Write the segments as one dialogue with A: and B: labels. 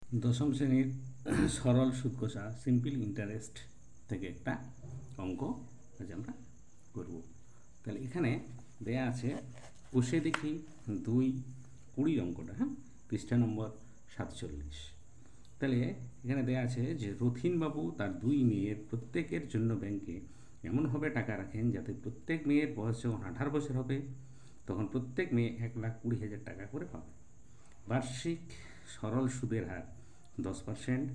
A: দশম শ্রেণীর সরল সুদ কষা সিম্পল ইন্টারেস্ট থেকে একটা অঙ্ক আজ আমরা করব। তাহলে এখানে দেয়া আছে কষে দেখি 2-20 অঙ্কটা, হ্যাঁ, পৃষ্ঠা নম্বর 47। তাহলে এখানে দেয়া আছে যে রথিনবাবু তার 2 মেয়ের প্রত্যেকের জন্য ব্যাংকে এমনভাবে টাকা রাখেন যাতে প্রত্যেক মেয়ের বয়স যখন 18 বছর হবে তখন প্রত্যেক মেয়ে 1,20,000 টাকা করে পাবে। বার্ষিক সরল সুদের হার 10%।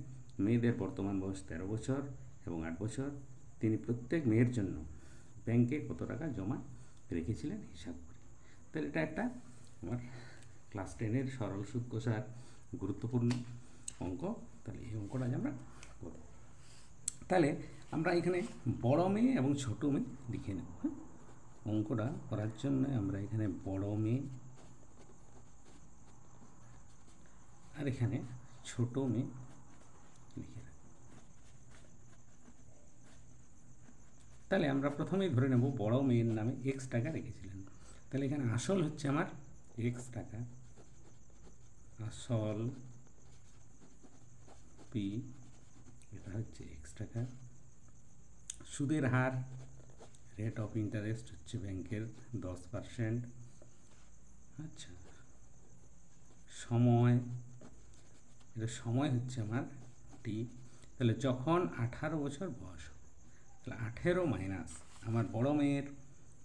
A: মেয়েদের বর্তমান বয়স 13 বছর এবং 8 বছর। তিনি প্রত্যেক মেয়ের জন্য ব্যাংকে কত টাকা জমা রেখেছিলেন হিসাব করি। তাহলে এটা একটা আমার ক্লাস 10-এর সরল সুদ কষার গুরুত্বপূর্ণ অঙ্ক। তাহলে এই অঙ্কটা আমরা করব। তাহলে আমরা এখানে বড় মেয়ে এবং ছোট মেয়ে লিখে নেব। হ্যাঁ, অঙ্কটা করার জন্য আমরা এখানে বড় মেয়ে আর এখানে ছোট মেয়ে লিখে রাখব। তাহলে আমরা প্রথমেই ধরে নেব বড় মেয়ের নামে x টাকা রেখেছিলেন। তাহলে এখানে আসল হচ্ছে আমার x টাকা, আসল পি, এটা হচ্ছে x টাকা। সুদের হার, রেট অফ ইন্টারেস্ট হচ্ছে ব্যাংকের 10%। আচ্ছা, সময়, এটা সময় হচ্ছে আমার টি। তাহলে যখন 18 বছর বয়স হবে, তাহলে 18 মাইনাস আমার বড় মেয়ের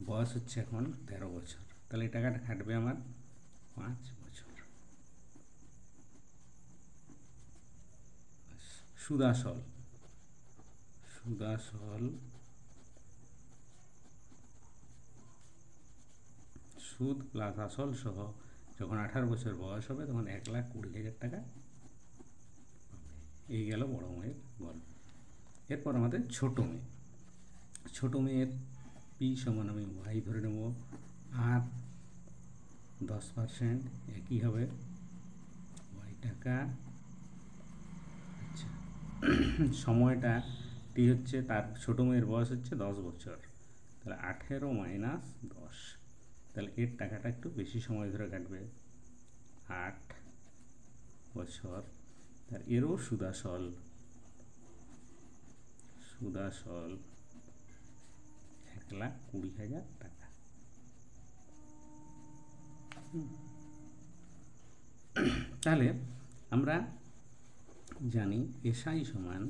A: বয়স হচ্ছে এখন 13 বছর, তাহলে এই টাকাটা খাটবে আমার 5 বছর। সুদাসল, সুদাসল সুদ প্লাস আসল সহ যখন 18 বছর বয়স হবে তখন 1,20,000 টাকা পাবে। এই গেল বড় মেয়ের গল্প। এরপর আমাদের ছোট মেয়ে। ছোট মেয়ের পি সমান আমি ওয়াই ধরে নেব, আর 10% একই হবে ওয়াই টাকা। আচ্ছা, সময়টা টি হচ্ছে, তার ছোট মেয়ের বয়স হচ্ছে 10 বছর, তাহলে 18 মাইনাস 10, তাহলে এর টাকাটা একটু বেশি সময় ধরে কাটবে, 8 বছর। তার এরও সুদাসল, সুদাসল 1,20,000 টাকা। তাহলে আমরা জানি এসআই সমান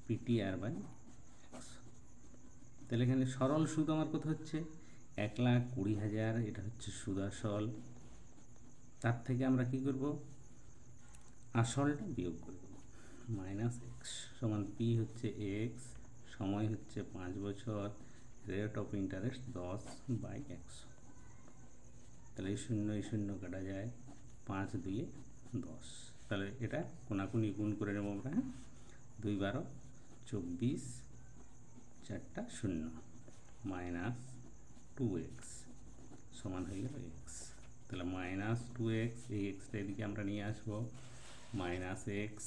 A: পিটিআর বাই এক্স। তাহলে এখানে সরল সুদ আমার কত হচ্ছে 1,20,000, এটা হচ্ছে সুদাসল। তার থেকে আমরা কি করব, আসলটা বিয়োগ করে দেব, মাইনাস এক্স সমান পি হচ্ছে এক্স, সময় হচ্ছে 5 বছর, রেট অফ ইন্টারেস্ট 10/100। তাহলে এই শূন্য কাটা যায়, 5 2 10। তাহলে এটা কোনাকুনি গুণ করে নেব আমরা, 2 12 24, 4টা 0, মাইনাস 2x সমান হয়ে গেল এক্স। তাহলে মাইনাস 2x, এই এক্সটা এদিকে আমরা নিয়ে আসবো, মাইনাস এক্স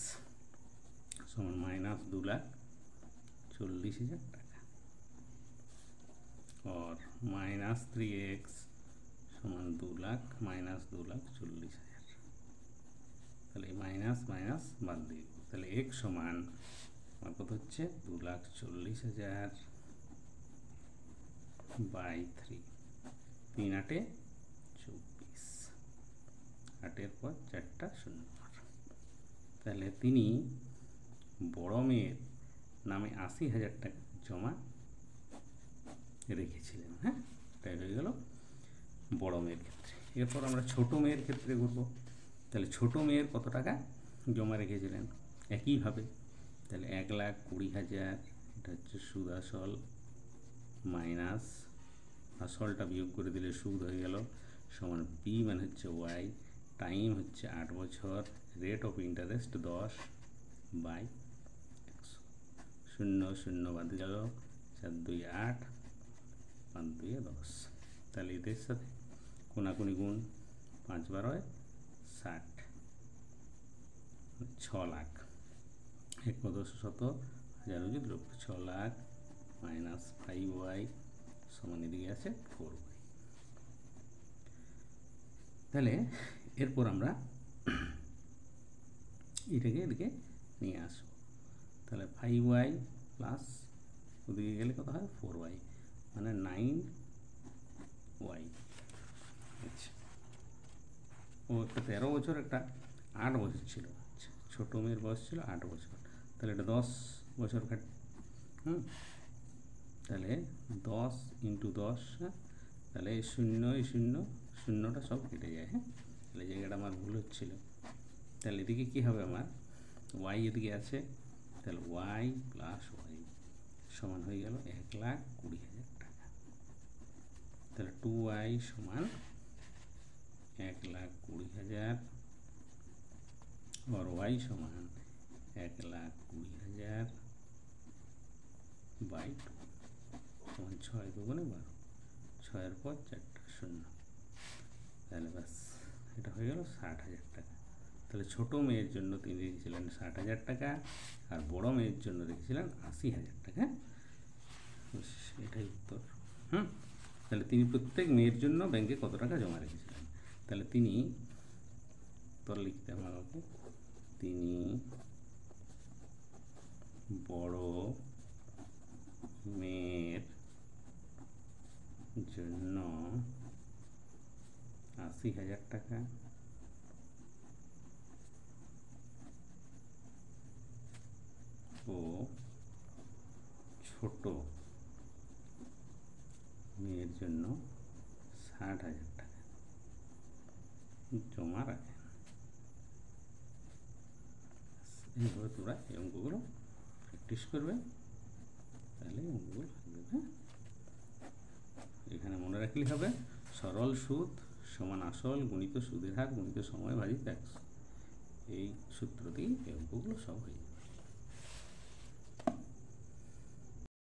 A: সমান মাইনাস 2,40,000 টাকা, और माइनस 3x সমান 2 লাখ মাইনাস 2,40,000। তাহলে মাইনাস মাইনাস বাদ দিয়ে, তাহলে x সমান আমার কত হচ্ছে 2,40,000 বাই 3, 3 8 24, 8-এর পর 4টা 0। তাহলে তিনি বড় মেয়ের নামে 80,000 টাকা জমা রেখেছিলেন। হ্যাঁ, তাই হয়ে গেল বড় মেয়ের ক্ষেত্রে। এরপর আমরা ছোট মেয়ের ক্ষেত্রে করব। তাহলে ছোট মেয়ের কত টাকা জমা রেখেছিলেন একইভাবে, তাহলে 1,20,000, এটা হচ্ছে সুদ আসল, মাইনাস আসলটা বিয়োগ করে দিলে সুদ হয়ে গেল, সমান পি মানে হচ্ছে ওয়াই, টাইম হচ্ছে 8 বছর, রেট অফ ইন্টারেস্ট 10/100। 0 0 বাদ গেল, 4 2 8, 5 2 10। তাহলে এদের সাথে কোনাকুনি গুণ, 5 12 60, 6 লাখ, 1 10 শত, হাজার হচ্ছে দ্রব্য, 6 লাখ মাইনাস 5y সমান এদিকে আছে 4y। তাহলে এরপর আমরা এটাকে এদিকে নিয়ে আসবো। তাহলে 5y প্লাস ওদিকে গেলে কত হয় 4y, মানে 9y। আচ্ছা, ও একটা 13 বছর, একটা 8 বছর ছিল। আচ্ছা, ছোটো মেয়ের বয়স ছিল 8 বছর, তাহলে এটা 10 বছর কাট। তাহলে 10 ইন্টু 10, হ্যাঁ, তাহলে এই শূন্য শূন্যটা সব কেটে যায়। হ্যাঁ, তাহলে জায়গাটা আমার ভুল হচ্ছিল। তাহলে এদিকে কী হবে আমার, ওয়াই এদিকে আছে, তাহলে ওয়াই প্লাস ওয়াই সমান হয়ে গেল 1,20,000 টাকা। তাহলে 2y সমান 1,20,000 और y সমান 1,20,000 বাই 2 সমান 6 দুগুণে 12, 6-এর পর 4টা শূন্য। তাহলে ব্যাস এটা হয়ে গেল 60,000 টাকা। তাহলে ছোটো মেয়ের জন্য তিনি রেখেছিলেন 60,000 টাকা, আর বড় মেয়ের জন্য রেখেছিলেন 80,000 টাকা। এটাই উত্তর। তাহলে তিনি প্রত্যেক মেয়ের জন্য ব্যাংকে কত টাকা জমা রেখেছিলেন। তাহলে তিনি উত্তর লিখতে হবে আমাকে, তিনি বড় মেয়ের জন্য 80,000 টাকা ও ছোট মেয়ের জন্য 60,000 টাকা জমা রাখেন। এইভাবে তোমরা এই অঙ্কগুলো প্র্যাকটিস করবে, তাহলে অঙ্কগুলো হয়ে যাবে। এখানে মনে রাখলেই হবে, সরল সুদ সমান আসল গুণিত সুদের হার গুণিত সময় ভাজিত 100। এই সূত্র দিয়ে এই অঙ্কগুলো সব হয়ে যাবে।